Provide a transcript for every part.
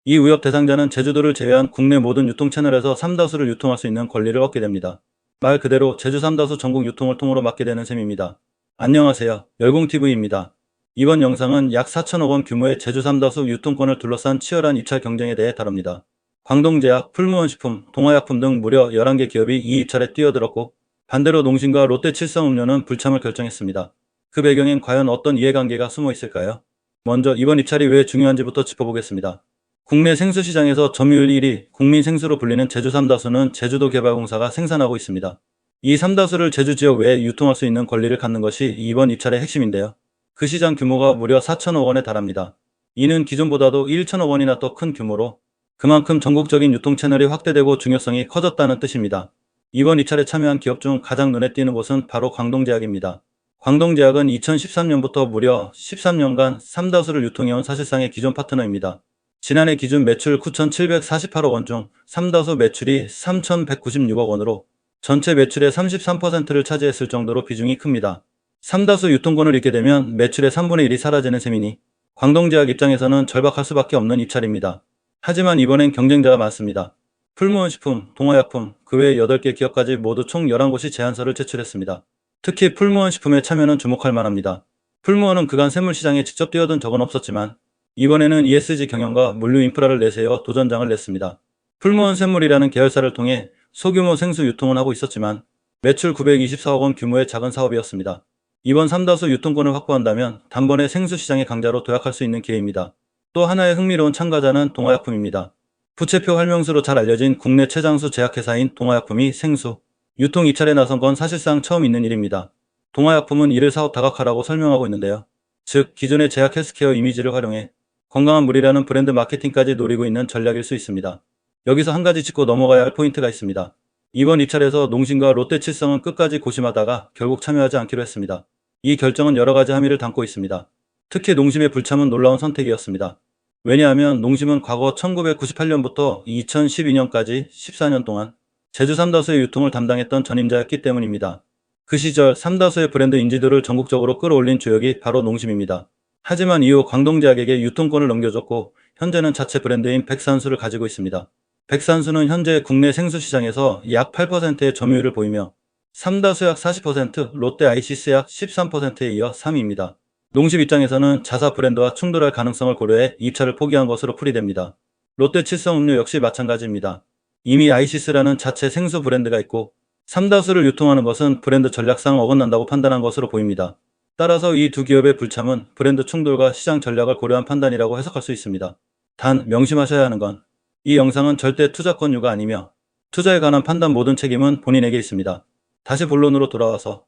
이 위협 대상자는 제주도를 제외한 국내 모든 유통 채널에서 삼다수를 유통할 수 있는 권리를 얻게 됩니다. 말 그대로 제주 삼다수 전국 유통을 통으로 맡게 되는 셈입니다. 안녕하세요. 열공TV입니다. 이번 영상은 약 4천억 원 규모의 제주 삼다수 유통권을 둘러싼 치열한 입찰 경쟁에 대해 다룹니다. 광동제약, 풀무원식품, 동아약품 등 무려 11개 기업이 이 입찰에 뛰어들었고, 반대로 농심과 롯데칠성음료는 불참을 결정했습니다. 그 배경엔 과연 어떤 이해관계가 숨어 있을까요? 먼저 이번 입찰이 왜 중요한지부터 짚어보겠습니다. 국내 생수 시장에서 점유율 1위, 국민 생수로 불리는 제주 삼다수는 제주도개발공사가 생산하고 있습니다. 이 삼다수를 제주 지역 외에 유통할 수 있는 권리를 갖는 것이 이번 입찰의 핵심인데요. 그 시장 규모가 무려 4천억 원에 달합니다. 이는 기존보다도 1천억 원이나 더 큰 규모로 그만큼 전국적인 유통 채널이 확대되고 중요성이 커졌다는 뜻입니다. 이번 입찰에 참여한 기업 중 가장 눈에 띄는 곳은 바로 광동제약입니다. 광동제약은 2013년부터 무려 13년간 삼다수를 유통해온 사실상의 기존 파트너입니다. 지난해 기준 매출 9,748억 원 중 삼다수 매출이 3,196억 원으로 전체 매출의 33%를 차지했을 정도로 비중이 큽니다. 삼다수 유통권을 잃게 되면 매출의 3분의 1이 사라지는 셈이니 광동제약 입장에서는 절박할 수밖에 없는 입찰입니다. 하지만 이번엔 경쟁자가 많습니다. 풀무원식품, 동아약품, 그 외 8개 기업까지 모두 총 11곳이 제안서를 제출했습니다. 특히 풀무원식품의 참여는 주목할 만합니다. 풀무원은 그간 샘물시장에 직접 뛰어든 적은 없었지만 이번에는 ESG 경영과 물류 인프라를 내세워 도전장을 냈습니다. 풀무원 샘물이라는 계열사를 통해 소규모 생수 유통은 하고 있었지만 매출 924억 원 규모의 작은 사업이었습니다. 이번 삼다수 유통권을 확보한다면 단번에 생수 시장의 강자로 도약할 수 있는 기회입니다. 또 하나의 흥미로운 참가자는 동아약품입니다. 부채표 활명수로 잘 알려진 국내 최장수 제약회사인 동아약품이 생수 유통 입찰에 나선 건 사실상 처음 있는 일입니다. 동아약품은 이를 사업 다각화라고 설명하고 있는데요. 즉 기존의 제약 헬스케어 이미지를 활용해 건강한 물이라는 브랜드 마케팅까지 노리고 있는 전략일 수 있습니다. 여기서 한 가지 짚고 넘어가야 할 포인트가 있습니다. 이번 입찰에서 농심과 롯데칠성은 끝까지 고심하다가 결국 참여하지 않기로 했습니다. 이 결정은 여러 가지 함의를 담고 있습니다. 특히 농심의 불참은 놀라운 선택이었습니다. 왜냐하면 농심은 과거 1998년부터 2012년까지 14년 동안 제주 삼다수의 유통을 담당했던 전임자였기 때문입니다. 그 시절 삼다수의 브랜드 인지도를 전국적으로 끌어올린 주역이 바로 농심입니다. 하지만 이후 광동제약에게 유통권을 넘겨줬고 현재는 자체 브랜드인 백산수를 가지고 있습니다. 백산수는 현재 국내 생수 시장에서 약 8%의 점유율을 보이며 삼다수 약 40%, 롯데 아이시스 약 13%에 이어 3위입니다. 농심 입장에서는 자사 브랜드와 충돌할 가능성을 고려해 입찰을 포기한 것으로 풀이됩니다. 롯데 칠성음료 역시 마찬가지입니다. 이미 아이시스라는 자체 생수 브랜드가 있고 삼다수를 유통하는 것은 브랜드 전략상 어긋난다고 판단한 것으로 보입니다. 따라서 이 두 기업의 불참은 브랜드 충돌과 시장 전략을 고려한 판단이라고 해석할 수 있습니다. 단 명심하셔야 하는 건 이 영상은 절대 투자 권유가 아니며 투자에 관한 판단 모든 책임은 본인에게 있습니다. 다시 본론으로 돌아와서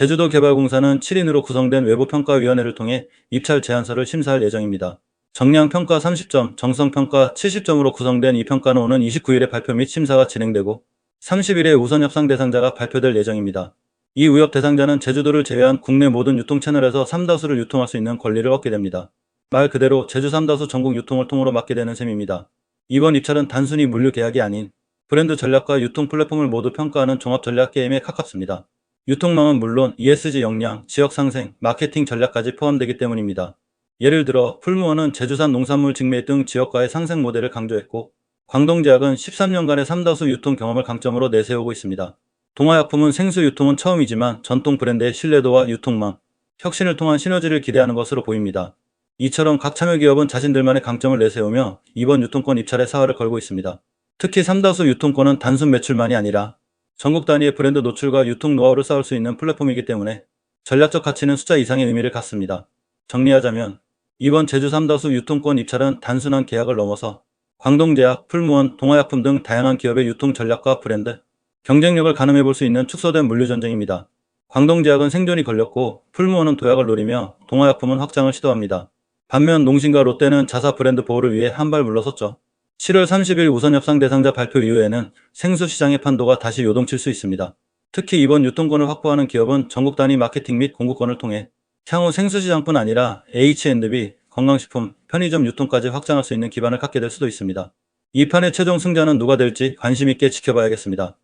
제주도개발공사는 7인으로 구성된 외부평가위원회를 통해 입찰 제안서를 심사할 예정입니다. 정량평가 30점, 정성평가 70점으로 구성된 이 평가는 오는 29일에 발표 및 심사가 진행되고 30일에 우선 협상 대상자가 발표될 예정입니다. 이 위협 대상자는 제주도를 제외한 국내 모든 유통 채널에서 삼다수를 유통할 수 있는 권리를 얻게 됩니다. 말 그대로 제주 삼다수 전국 유통을 통으로 맡게 되는 셈입니다. 이번 입찰은 단순히 물류 계약이 아닌 브랜드 전략과 유통 플랫폼을 모두 평가하는 종합 전략 게임에 가깝습니다. 유통망은 물론 ESG 역량, 지역 상생, 마케팅 전략까지 포함되기 때문입니다. 예를 들어 풀무원은 제주산 농산물 직매 등 지역과의 상생 모델을 강조했고 광동제약은 13년간의 삼다수 유통 경험을 강점으로 내세우고 있습니다. 동아약품은 생수 유통은 처음이지만 전통 브랜드의 신뢰도와 유통망, 혁신을 통한 시너지를 기대하는 것으로 보입니다. 이처럼 각 참여 기업은 자신들만의 강점을 내세우며 이번 유통권 입찰에 사활을 걸고 있습니다. 특히 삼다수 유통권은 단순 매출만이 아니라 전국 단위의 브랜드 노출과 유통 노하우를 쌓을 수 있는 플랫폼이기 때문에 전략적 가치는 숫자 이상의 의미를 갖습니다. 정리하자면 이번 제주 삼다수 유통권 입찰은 단순한 계약을 넘어서 광동제약, 풀무원, 동아약품 등 다양한 기업의 유통 전략과 브랜드, 경쟁력을 가늠해 볼 수 있는 축소된 물류 전쟁입니다. 광동제약은 생존이 걸렸고 풀무원은 도약을 노리며 동아약품은 확장을 시도합니다. 반면 농심과 롯데는 자사 브랜드 보호를 위해 한 발 물러섰죠. 7월 30일 우선 협상 대상자 발표 이후에는 생수 시장의 판도가 다시 요동칠 수 있습니다. 특히 이번 유통권을 확보하는 기업은 전국 단위 마케팅 및 공급권을 통해 향후 생수 시장뿐 아니라 H&B, 건강식품, 편의점 유통까지 확장할 수 있는 기반을 갖게 될 수도 있습니다. 이 판의 최종 승자는 누가 될지 관심 있게 지켜봐야겠습니다.